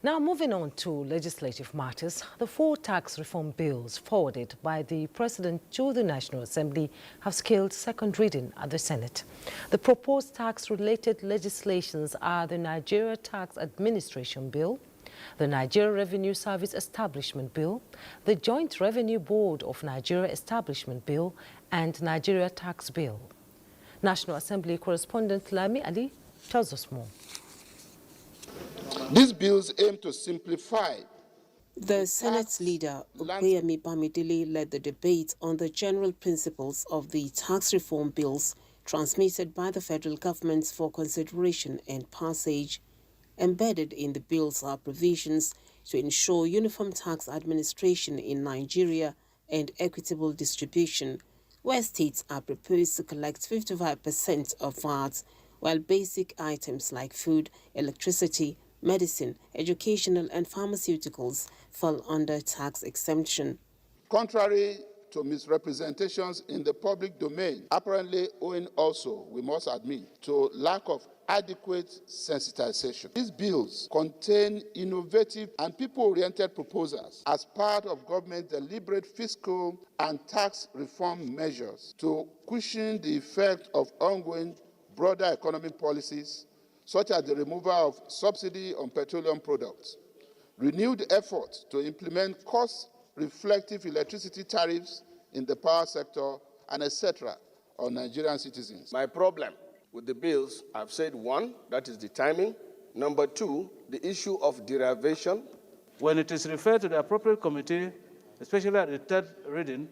Now, moving on to legislative matters, the 4 tax reform bills forwarded by the President to the National Assembly have scaled second reading at the Senate. The proposed tax-related legislations are the Nigeria Tax Administration Bill, the Nigeria Revenue Service Establishment Bill, the Joint Revenue Board of Nigeria Establishment Bill, and Nigeria Tax Bill. National Assembly correspondent Lami Ali tells us more. These bills aim to simplify. The Senate's leader, Okoyemi Bamidele, led the debate on the general principles of the tax reform bills transmitted by the federal government for consideration and passage. Embedded in the bills are provisions to ensure uniform tax administration in Nigeria and equitable distribution, where states are proposed to collect 55% of VAT, while basic items like food, electricity, medicine, educational and pharmaceuticals fall under tax exemption. Contrary to misrepresentations in the public domain, apparently owing also, we must admit, to lack of adequate sensitization. These bills contain innovative and people-oriented proposals as part of government's deliberate fiscal and tax reform measures to cushion the effect of ongoing broader economic policies, such as the removal of subsidy on petroleum products, renewed efforts to implement cost-reflective electricity tariffs in the power sector, and etc. on Nigerian citizens. My problem with the bills, I've said one, that is the timing. Number two, the issue of derivation. When it is referred to the appropriate committee, especially at the third reading,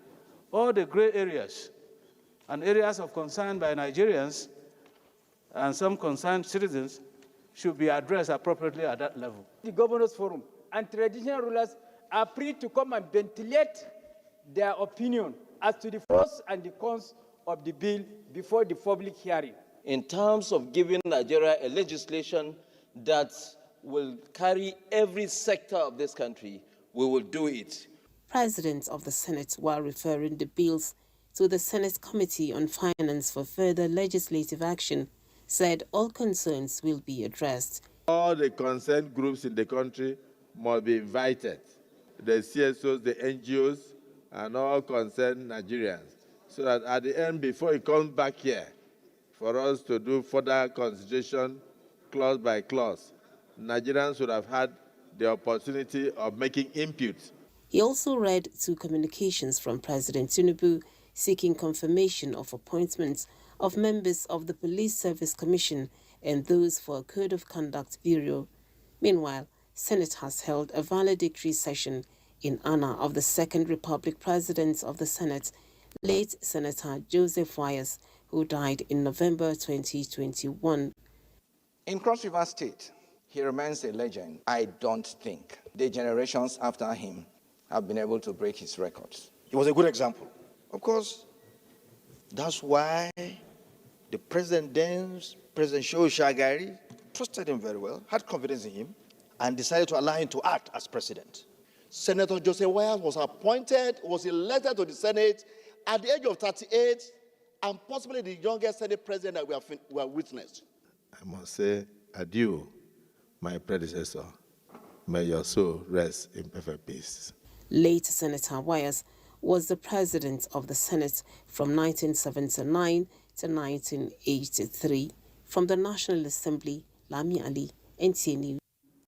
all the gray areas and areas of concern by Nigerians and some concerned citizens should be addressed appropriately at that level. The Governors Forum and traditional rulers are free to come and ventilate their opinion as to the pros and the cons of the bill before the public hearing. In terms of giving Nigeria a legislation that will carry every sector of this country, we will do it. Presidents of the Senate, while referring the bills to the Senate Committee on Finance for further legislative action, said all concerns will be addressed. All the concerned groups in the country must be invited, the CSOs, the NGOs, and all concerned Nigerians, so that at the end, before it comes back here, for us to do further consideration clause by clause, Nigerians would have had the opportunity of making input. He also read 2 communications from President Tinubu seeking confirmation of appointments of members of the Police Service Commission and those for a Code of Conduct Bureau. Meanwhile, Senate has held a valedictory session in honor of the Second Republic President of the Senate, late Senator Joseph Wires, who died in November 2021. In Cross River State, he remains a legend. I don't think the generations after him have been able to break his records. He was a good example. Of course, that's why the president then, President Shehu Shagari, trusted him very well, had confidence in him, and decided to allow him to act as president. Senator Joseph Wires was appointed, was elected to the Senate at the age of 38, and possibly the youngest Senate president that we have witnessed. I must say adieu, my predecessor. May your soul rest in perfect peace. Late Senator Wires was the president of the Senate from 1979 to 1983. From the National Assembly, Lami Ali, NTA News.